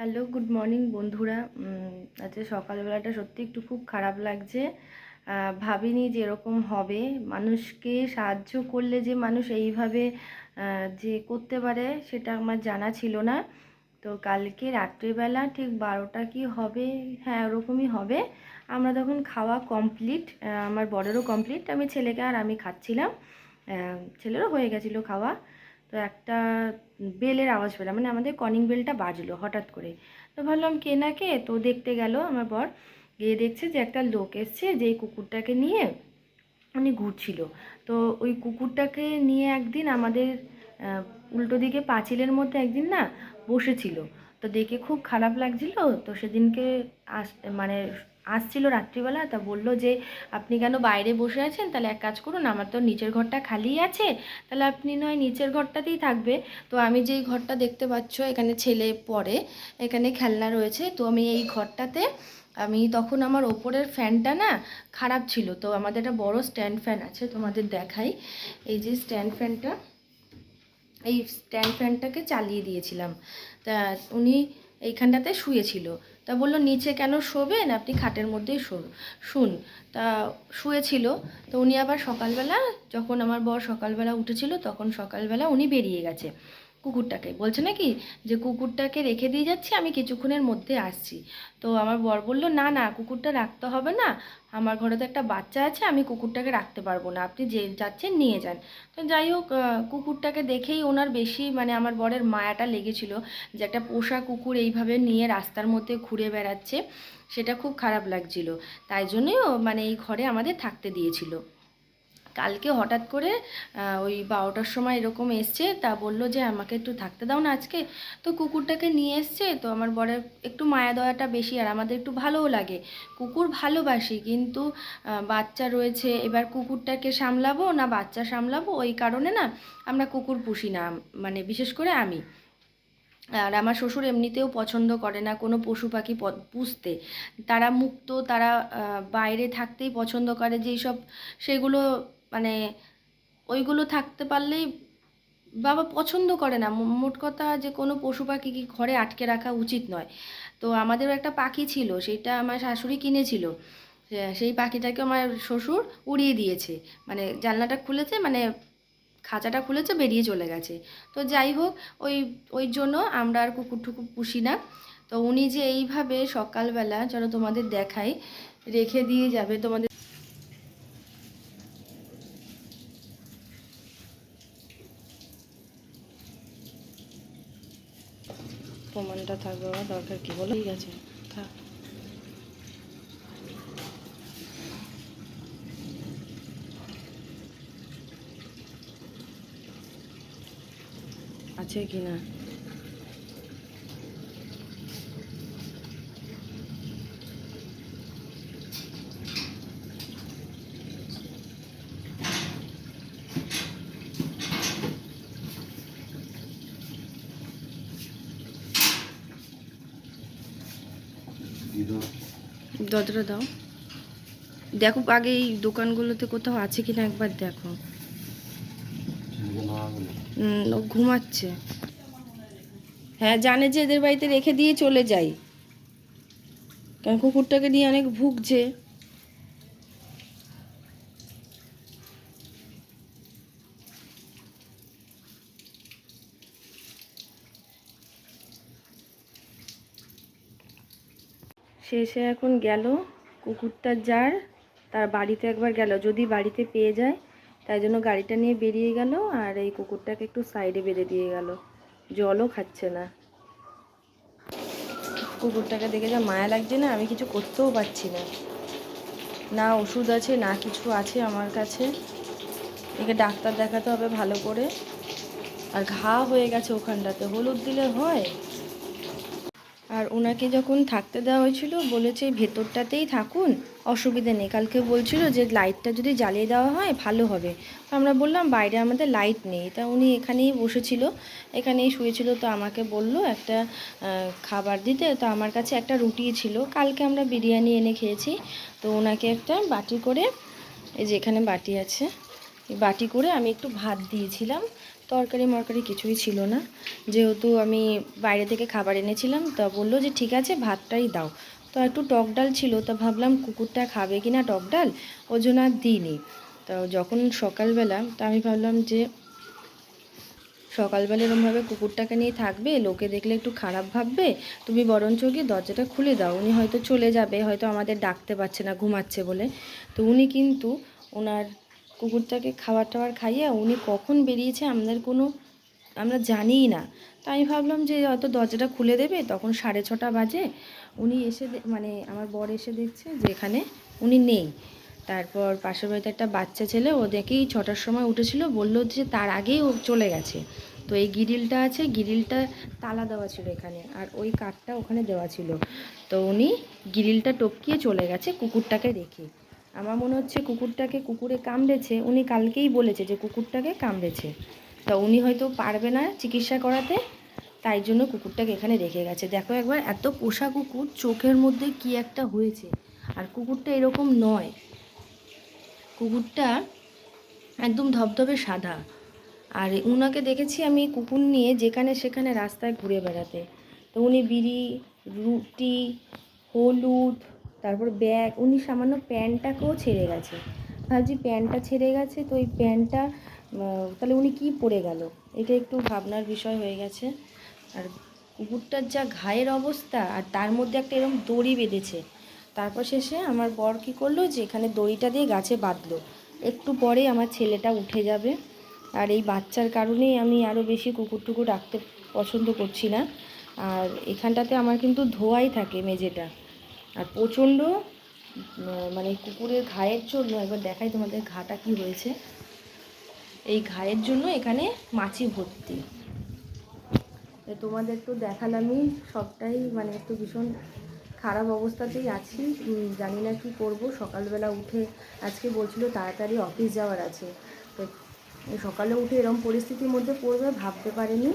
Hello, good morning বন্ধুরা। আজকে সকালবেলাটা সত্যি একটু খুব খারাপ লাগছে। ভাবিনি যে এরকম হবে। মানুষকে সাহায্য করলে যে মানুষ এইভাবে যে করতে পারে সেটা আমার জানা ছিল না। তো কালকে রাত্রিবেলা ঠিক 12টা কি হবে, হ্যাঁ ওরকমই হবে। আমরা তখন খাওয়া কমপ্লিট, আমার বরেরও কমপ্লিট, আমি ছেলেকে আর আমি খাচ্ছিলাম। ছেলেরও হয়ে গেছিলো খাওয়া। তো একটা বেলের আওয়াজ পেলাম, মানে আমাদের কলিং বেলটা বাজলো হঠাৎ করে। তো ভাবলাম কে না কে, তো দেখতে গেল আমার বর। গিয়ে দেখছে যে একটা লোক এসছে, যেই কুকুরটাকে নিয়ে উনি ঘুরছিল। তো ওই কুকুরটাকে নিয়ে একদিন আমাদের উল্টো দিকে পাঁচিলের মধ্যে একদিন না বসেছিল। তো দেখে খুব খারাপ লাগছিল। তো সেদিনকে আস মানে আসছিল রাত্রিবেলা, তা বললো যে আপনি কেন বাইরে বসে আছেন, তাহলে এক কাজ করুন, আমার তো নিচের ঘরটা খালি আছে, তাহলে আপনি নয় নিচের ঘরটাতেই থাকবে। তো আমি যেই ঘরটা দেখতে পাচ্ছ এখানে ছেলে পড়ে, এখানে খেলনা রয়েছে, তো আমি এই ঘরটাতে আমি তখন আমার ওপরের ফ্যানটা না খারাপ ছিল। তো আমাদের একটা বড় স্ট্যান্ড ফ্যান আছে, তোমাদের দেখাই। এই যে স্ট্যান্ড ফ্যানটা, এই স্ট্যান্ড ফ্যানটাকে চালিয়ে দিয়েছিলাম। তা উনি এইখানটাতে শুয়েছিল। তা বললো নিচে কেন শোবেন, আপনি খাটের মধ্যেই শুন। তা শুয়েছিল। তো উনি আবার সকালবেলা, যখন আমার বর সকালবেলা উঠেছিল, তখন সকালবেলা উনি বেরিয়ে গেছে কুকুরটাকে, বলছে নাকি যে কুকুরটাকে রেখে দিয়ে যাচ্ছি, আমি কিছুক্ষণের মধ্যে আসছি। তো আমার বর বলল না না, কুকুরটা রাখতে হবে না, আমার ঘরে তো একটা বাচ্চা আছে, আমি কুকুরটাকে রাখতে পারবো না, আপনি যে যাচ্ছেন নিয়ে যান। তো যাই হোক, কুকুরটাকে দেখেই ওনার বেশি মানে আমার বরের মায়াটা লেগেছিল, যে একটা পোষা কুকুর এইভাবে নিয়ে রাস্তার মধ্যে ঘুরে বেড়াচ্ছে, সেটা খুব খারাপ লাগছিল। তাই জন্যই ও মানে এই ঘরে আমাদের থাকতে দিয়েছিল। কালকে হঠাৎ করে ওই 12টার সময় এরকম এসছে, তা বলল যে আমাকে একটু থাকতে দাও না আজকে। তো কুকুরটাকে নিয়ে এসছে। তো আমার বরের একটু মায়া দয়াটা বেশি, আর আমাদের একটু ভালোও লাগে, কুকুর ভালোবাসি, কিন্তু বাচ্চা রয়েছে, এবার কুকুরটাকে সামলাবো না বাচ্চা সামলাবো, ওই কারণে না আমরা কুকুর পুষি না, মানে বিশেষ করে আমি। আর আমার শ্বশুর এমনিতেও পছন্দ করে না কোনো পশু পাখি পুষতে। তারা মুক্ত, তারা বাইরে থাকতেই পছন্দ করে, যেই সব সেগুলো মানে ওইগুলো থাকতে পারলেই বাবা পছন্দ করে না। মোট কথা যে কোনো পশু পাখিকে ঘরে আটকে রাখা উচিত নয়। তো আমাদেরও একটা পাখি ছিল, সেইটা আমার শাশুড়ি কিনেছিল। সেই পাখিটাকে আমার শ্বশুর উড়িয়ে দিয়েছে, মানে জানলাটা খুলেছে, মানে খাঁচাটা খুলেছে, বেরিয়ে চলে গেছে। তো যাই হোক, ওই ওই জন্য আমরা আর কুকুর টুকুর পুষি না। তো উনি যে এইভাবে সকালবেলা, চলো তোমাদের দেখাই, রেখে দিয়ে যাবে তোমাদের, প্রমাণটা থাকবে আমার দরকার কি বলো, ঠিক আছে থাক। আছে কি না দরজাটা দাও, দেখো আগে এই দোকানগুলোতে কোথাও আছে কিনা একবার দেখো। ও ঘুমাচ্ছে। হ্যাঁ জানে যে এদের বাড়িতে রেখে দিয়ে চলে যাই, কারণ কুকুরটাকে নিয়ে অনেক ভুগছে। সে এখন গেল, কুকুরটা যার, তার বাড়িতে একবার গেল, যদি বাড়িতে পেয়ে যায়, তাই জন্য গাড়িটা নিয়ে বেরিয়ে গেল, আর এই কুকুরটাকে একটু সাইডে বেঁধে দিয়ে গেল, জলও খাচ্ছে না। কুকুরটাকে দেখে যা মায়া লাগছে না, আমি কিছু করতেও পারছি না, না ওষুধ আছে না কিছু আছে আমার কাছে। একে ডাক্তার দেখাতে হবে ভালো করে, আর ঘা হয়ে গেছে ওখানটাতে, হলুদ দিলে হয়। আর ওনাকে যখন থাকতে দেওয়া হয়েছিল বলেছে ভেতরটাতেই থাকুন, অসুবিধা নেই। কালকে বলছিল যে লাইটটা যদি জ্বালিয়ে দেওয়া হয় ভালো হবে। তো আমরা বললাম বাইরে আমাদের লাইট নেই। তা উনি এখানেই বসেছিল, এখানেই শুয়েছিল। তো আমাকে বলল একটা খাবার দিতে। তো আমার কাছে একটা রুটি ছিল, কালকে আমরা বিরিয়ানি এনে খেয়েছি। তো ওনাকে একটা বাটি করে, এই যে এখানে বাটি আছে, এই বাটি করে আমি একটু ভাত দিয়েছিলাম। তরকারি মরকারি কিছুই ছিল না, যেহেতু আমি বাইরে থেকে খাবার এনেছিলাম। তা বললো যে ঠিক আছে ভাতটাই দাও। তো একটু টক ডাল ছিল, তা ভাবলাম কুকুরটা খাবে কি না টক ডাল, ওই জন্য আর দিইনি। তো যখন সকালবেলা, তা আমি ভাবলাম যে সকালবেলা এরমভাবে কুকুরটাকে নিয়ে থাকবে, লোকে দেখলে একটু খারাপ ভাববে, তুমি বরঞ্চ গিয়ে দরজাটা খুলে দাও, উনি হয়তো চলে যাবে, হয়তো আমাদের ডাকতে পারছে না ঘুমাচ্ছে বলে। তো উনি কিন্তু ওনার কুকুরটাকে খাবার টাবার খাইয়ে উনি কখন বেরিয়েছে আমরা জানিই না। তো আমি ভাবলাম যে হয়তো দরজাটা খুলে দেবে, তখন 6:30 বাজে। উনি এসে মানে আমার বর এসে দেখছে যে এখানে উনি নেই। তারপর পাশের বাড়িতে একটা বাচ্চা ছেলে, ও দেখেই 6টার সময় উঠেছিল, বললো যে তার আগেই ও চলে গেছে। তো এই গ্রিলটা আছে, গ্রিলটা তালা দেওয়া ছিল এখানে, আর ওই কাঠটা ওখানে দেওয়া ছিল। তো উনি গ্রিলটা টপকিয়ে চলে গেছে কুকুরটাকে রেখে। আমার মনে হচ্ছে কুকুরে কামড়েছে, উনি কালকেই বলেছে যে কুকুরটাকে কামড়েছে। তা উনি হয়তো পারবে না চিকিৎসা করাতে, তাই জন্য কুকুরটাকে এখানে রেখে গেছে। দেখো একবার, এত পোষা কুকুর, চোখের মধ্যে কি একটা হয়েছে। আর কুকুরটা এরকম নয়, কুকুরটা একদম ধবধবে সাদা। আর উনাকে দেখেছি আমি কুকুর নিয়ে যেখানে সেখানে রাস্তায় ঘুরে বেড়াতে। তো উনি বিড়ি, রুটি, হলুদ, তারপর ব্যাগ, উনি সামান্য প্যান্টটাকেও ছেড়ে গেছে। ভাবছি প্যান্টটা ছেড়ে গেছে, তো এই প্যান্টটা তাহলে উনি কি পরে গেল, এটা একটু ভাবনার বিষয় হয়ে গেছে। আর কুকুরটার যা ঘায়ের অবস্থা, আর তার মধ্যে একটা এরকম দড়ি বেঁধেছে। তারপর শেষে আমার বর কী করলো, যে এখানে দড়িটা দিয়ে গাছে বাঁধলো। একটু পরে আমার ছেলেটা উঠে যাবে। আর এই বাচ্চার কারণেই আমি আরও বেশি কুকুর টুকুর রাখতে পছন্দ করছি না। আর এখানটাতে আমার কিন্তু ধোয়াই থাকে মেঝেটা। আর প্রচণ্ড মানে কুকুরের ঘায়ের জন্য, একবার দেখাই তোমাদের ঘাটা কি হয়েছে। এই ঘায়ের জন্য এখানে মাছি ভর্তি। তোমাদের তো দেখালামই সবটাই, মানে একটু ভীষণ খারাপ অবস্থাতেই আছি। জানি না কী করব। সকালবেলা উঠে আজকে বলছিল তাড়াতাড়ি অফিস যাওয়ার আছে, তো সকালে উঠে এরকম পরিস্থিতির মধ্যে পড়বে ভাবতে পারিনি।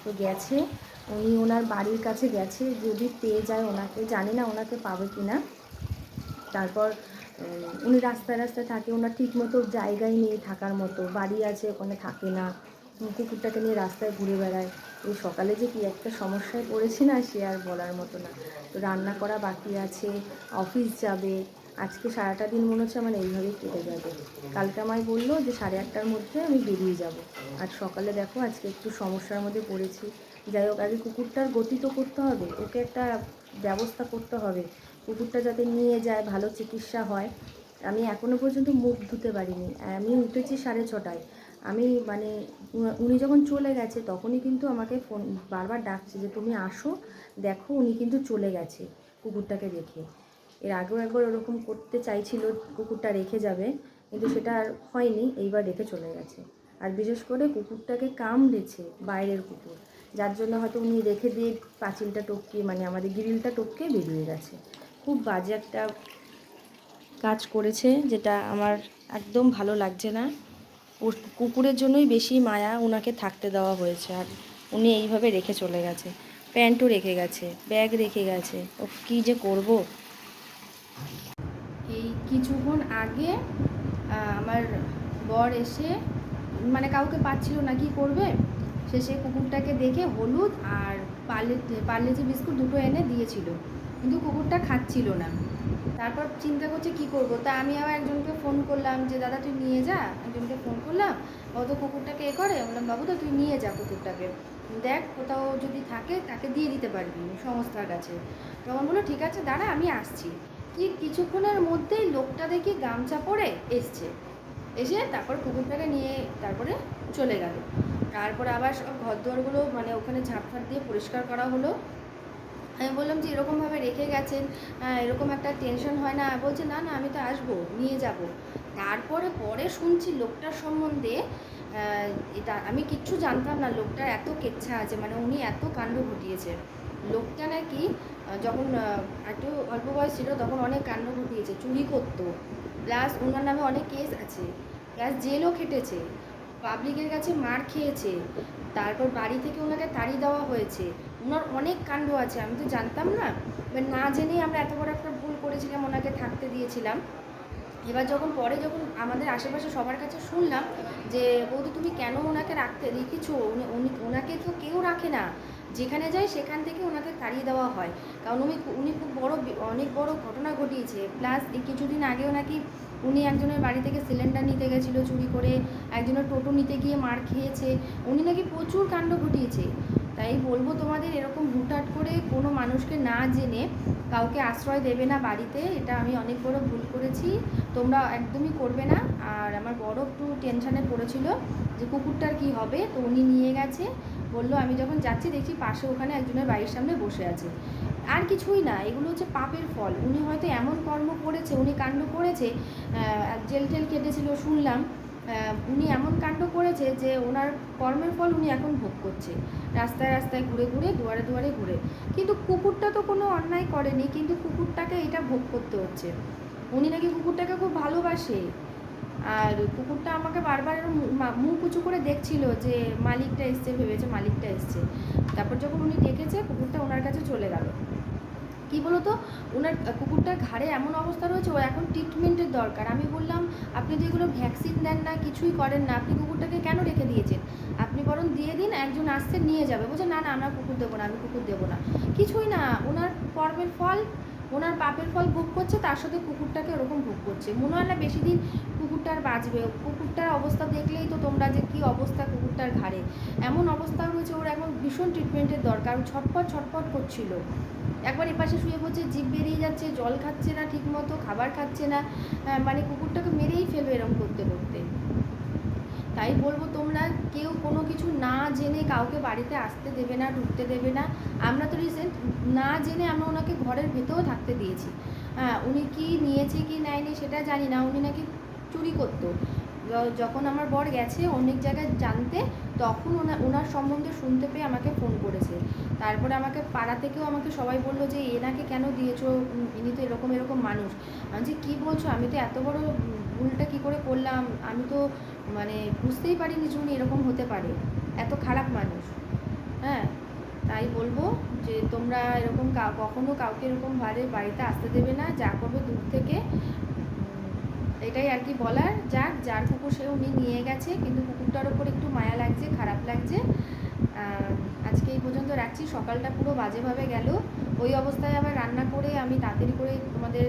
তো গেছে, উনি ওনার বাড়ির কাছে গেছে, যদি পেয়ে যায় ওনাকে, জানি না ওনাকে পাবে কি না। তারপর উনি রাস্তায় রাস্তায় থাকে, ওনার ঠিকমতো জায়গায় নেই থাকার মতো, বাড়ি আছে ওখানে থাকে না, কুকুরটাকে নিয়ে রাস্তায় ঘুরে বেড়ায়। এই সকালে যে কী একটা সমস্যায় পড়েছি না, সে আর বলার মতো না। তো রান্না করা বাকি আছে, অফিস যাবে, আজকে সারাটা দিন মনে হচ্ছে আমার এইভাবেই কেটে যাবে। কালকে আমায় বললো যে 8:30টার মধ্যে আমি বেরিয়ে যাব। আর সকালে দেখো আজকে একটু সমস্যার মধ্যে পড়েছি। যাই হোক, আগে কুকুরটার গতি তো করতে হবে, ওকে একটা ব্যবস্থা করতে হবে, কুকুরটা যাতে নিয়ে যায়, ভালো চিকিৎসা হয়। আমি এখনও পর্যন্ত মুখ ধুতে পারিনি। আমি উঠেছি 6:30টায়। আমি মানে উনি যখন চলে গেছে তখনই কিন্তু আমাকে ফোন বারবার ডাকছে যে তুমি আসো, দেখো উনি কিন্তু চলে গেছে কুকুরটাকে রেখে। এর আগেও একবার ওরকম করতে চাইছিল, কুকুরটা রেখে যাবে, কিন্তু সেটা আর হয়নি, এইবার রেখে চলে গেছে। আর বিশেষ করে কুকুরটাকে কামড়েছে বাইরের কুকুর, যার জন্য হয়তো উনি রেখে দিয়ে পাঁচিলটা টপকিয়ে, মানে আমাদের গ্রিলটা টপকে বেরিয়ে গেছে। খুব বাজে একটা কাজ করেছে, যেটা আমার একদম ভালো লাগছে না। কুকুরের জন্যই বেশি মায়া ওনাকে থাকতে দেওয়া হয়েছে, আর উনি এইভাবে রেখে চলে গেছে। প্যান্টও রেখে গেছে, ব্যাগ রেখে গেছে, ও কী যে করব। এই কিছুক্ষণ আগে আমার বর এসে, মানে কাউকে পাচ্ছিল না, কি করবে, শেষে কুকুরটাকে দেখে হলুদ আর পার্লেজি বিস্কুট দুটো এনে দিয়েছিল, কিন্তু কুকুরটা খাচ্ছিল না। তারপর চিন্তা করছে কি করব, তা আমি আবার একজনকে ফোন করলাম যে দাদা তুই নিয়ে যা, একজনকে ফোন করলাম, ও তো কুকুরটাকে করে, বললাম বাবু তো তুই নিয়ে যা কুকুরটাকে, দেখ কোথাও যদি থাকে তাকে দিয়ে দিতে পারবি সংস্থার কাছে। তখন বললো ঠিক আছে দাঁড়া আমি আসছি। কিছুক্ষণের মধ্যেই লোকটা দেখি গামছা পরে এসছে, এসে তারপর কুকুরটাকে নিয়ে তারপরে চলে গেল। তারপর আবার সব ঘরদোরগুলো মানে ওখানে ঝাঁটফাট দিয়ে পরিষ্কার করা হলো। আমি বললাম যে এরকমভাবে রেখে গেছেন, এরকম একটা টেনশন হয় না? বলছে না না আমি তো আসবো, নিয়ে যাব। তারপরে পরে শুনছি লোকটার সম্বন্ধে, এটা আমি কিচ্ছু জানতাম না, লোকটার এত কেচ্ছা আছে, মানে উনি এত কাণ্ড ঘটিয়েছে। লোকটা নাকি যখন একটু অল্প বয়স ছিল তখন অনেক কাণ্ড ঘটিয়েছে, চুরি করতো, প্লাস ওনার নামে অনেক কেস আছে, প্লাস জেলও খেটেছে, পাবলিকের কাছে মার খেয়েছে, তারপর বাড়ি থেকে ওনাকে তাড়িয়ে দেওয়া হয়েছে। ওনার অনেক কাণ্ড আছে, আমি তো জানতাম না। এবার না জেনেই আমরা এত বড় একটা ভুল করেছিলাম, ওনাকে থাকতে দিয়েছিলাম। এবার যখন আমাদের আশেপাশে সবার কাছে শুনলাম যে বৌদি তুমি কেন ওনাকে রেখেছো, ওনাকে তো কেউ রাখে না, যেখানে যায় সেখান থেকে ওনাকে তাড়িয়ে দেওয়া হয়, কারণ উনি খুব অনেক বড় ঘটনা ঘটিয়েছে। প্লাস কিছুদিন আগেও নাকি উনি একজনের বাড়ি থেকে সিলিন্ডার নিতে গেছিলো চুরি করে, একজনের টোটো নিতে গিয়ে মার খেয়েছে, উনি নাকি প্রচুর কাণ্ড ঘটিয়েছে। তাই বলবো তোমাদের এরকম হুটহাট করে কোনো মানুষকে না জেনে কাউকে আশ্রয় দেবে না বাড়িতে, এটা আমি অনেক বড় ভুল করেছি, তোমরা একদমই করবে না। আর আমার বড় একটু টেনশানে পড়েছিল যে কুকুরটার কি হবে, তো উনি নিয়ে গেছে, বললো আমি যখন যাচ্ছি দেখছি পাশে ওখানে একজনের বাড়ির সামনে বসে আছে। আর কিছুই না, এগুলো হচ্ছে পাপের ফল। উনি হয়তো এমন কর্ম করেছে, উনি কাণ্ড করেছে, জেল টেল কেটেছিল শুনলাম, উনি এমন কাণ্ড করেছে যে ওনার কর্মের ফল উনি এখন ভোগ করছে, রাস্তায় রাস্তায় ঘুরে ঘুরে, দুয়ারে দুয়ারে ঘুরে। কিন্তু কুকুরটা তো কোনো অন্যায় করেনি, কিন্তু কুকুরটাকে এটা ভোগ করতে হচ্ছে। উনি নাকি কুকুরটাকে খুব ভালোবাসে, আর কুকুরটা আমাকে বারবার মুখ উঁচু করে দেখছিল যে মালিকটা এসছে, ভেবেছে মালিকটা এসছে। তারপর যখন উনি ডেকেছে কুকুরটা ওনার কাছে চলে গেল। কী বলো তো, ওনার কুকুরটার ঘাড়ে এমন অবস্থা রয়েছে, ও এখন ট্রিটমেন্টের দরকার। আমি বললাম আপনি তো এগুলো ভ্যাকসিন দেন না, কিছুই করেন না, আপনি কুকুরটাকে কেন রেখে দিয়েছেন, আপনি বরং দিয়ে দিন, একজন আসছে নিয়ে যাবে। বলছে না না আমরা কুকুর দেবো না, আমি কুকুর দেবো না। কিছুই না, ওনার কর্মের ফল, ওনার পাপের ফল ভোগ করছে, তার সাথে কুকুরটাকে ওরকম ভোগ করছে। মনে হয় না বেশি দিন কুকুরটার বাঁচবে। কুকুরটার অবস্থা দেখলেই তো তোমরা যে কী অবস্থা কুকুরটার ঘাড়ে, এমন অবস্থা রয়েছে, ওর এখন ভীষণ ট্রিটমেন্টের দরকার। ছটফট ছটফট করছিল, একবার এপাশে শুয়ে পড়ছে, জিভ বেরিয়ে যাচ্ছে, জল খাচ্ছে না ঠিক মতো, খাবার খাচ্ছে না, মানে কুকুরটাকে মেরেই ফেলবে এরকম করতে করতে। তাই বলবো তোমরা কেউ কোনো কিছু না জেনে কাউকে বাড়িতে আসতে দেবে না, ঢুকতে দেবে না। আমরা তো রিসেন্ট না জেনে আমরা ওনাকে ঘরের ভেতরেও থাকতে দিয়েছি। হ্যাঁ, উনি কি নিয়েছে কি নেয়নি সেটা জানি না, উনি নাকি চুরি করতো। যখন আমার বর গেছে অনেক জায়গায় জানতে, তখন ওনার সম্বন্ধে শুনতে পেয়ে আমাকে ফোন করেছে। তারপরে আমাকে পাড়া থেকেও আমাকে সবাই বললো যে এনাকে কেন দিয়েছো, ইনি তো এরকম এরকম মানুষ। আমি যে কী বলছো, আমি তো এত বড় ভুলটা কী করে করলাম, আমি তো মানে বুঝতেই পারিনি যে উনি এরকম হতে পারে, এত খারাপ মানুষ। হ্যাঁ, তাই বলবো যে তোমরা এরকম কখনো কাউকে এরকম বাড়িতে আসতে দেবে না, যা করবে দূর থেকে। এটাই আর কি বলার। যার কুকুর সে উনি নিয়ে গেছে, কিন্তু কুকুরটার ওপর একটু মায়া লাগছে, খারাপ লাগছে। আজকে এই পর্যন্ত রাখছি, সকালটা পুরো বাজেভাবে গেল। ওই অবস্থায় আবার রান্না করে আমি তাড়াতাড়ি করে তোমাদের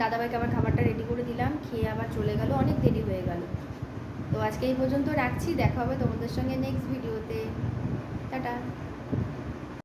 দাদাভাইকে আবার খাবারটা রেডি করে দিলাম, খেয়ে আবার চলে গেল, অনেক দেরি হয়ে গেল। তো আজকে এই পর্যন্ত রাখছি, দেখা হবে তোমাদের সঙ্গে নেক্সট ভিডিওতে। টাটা।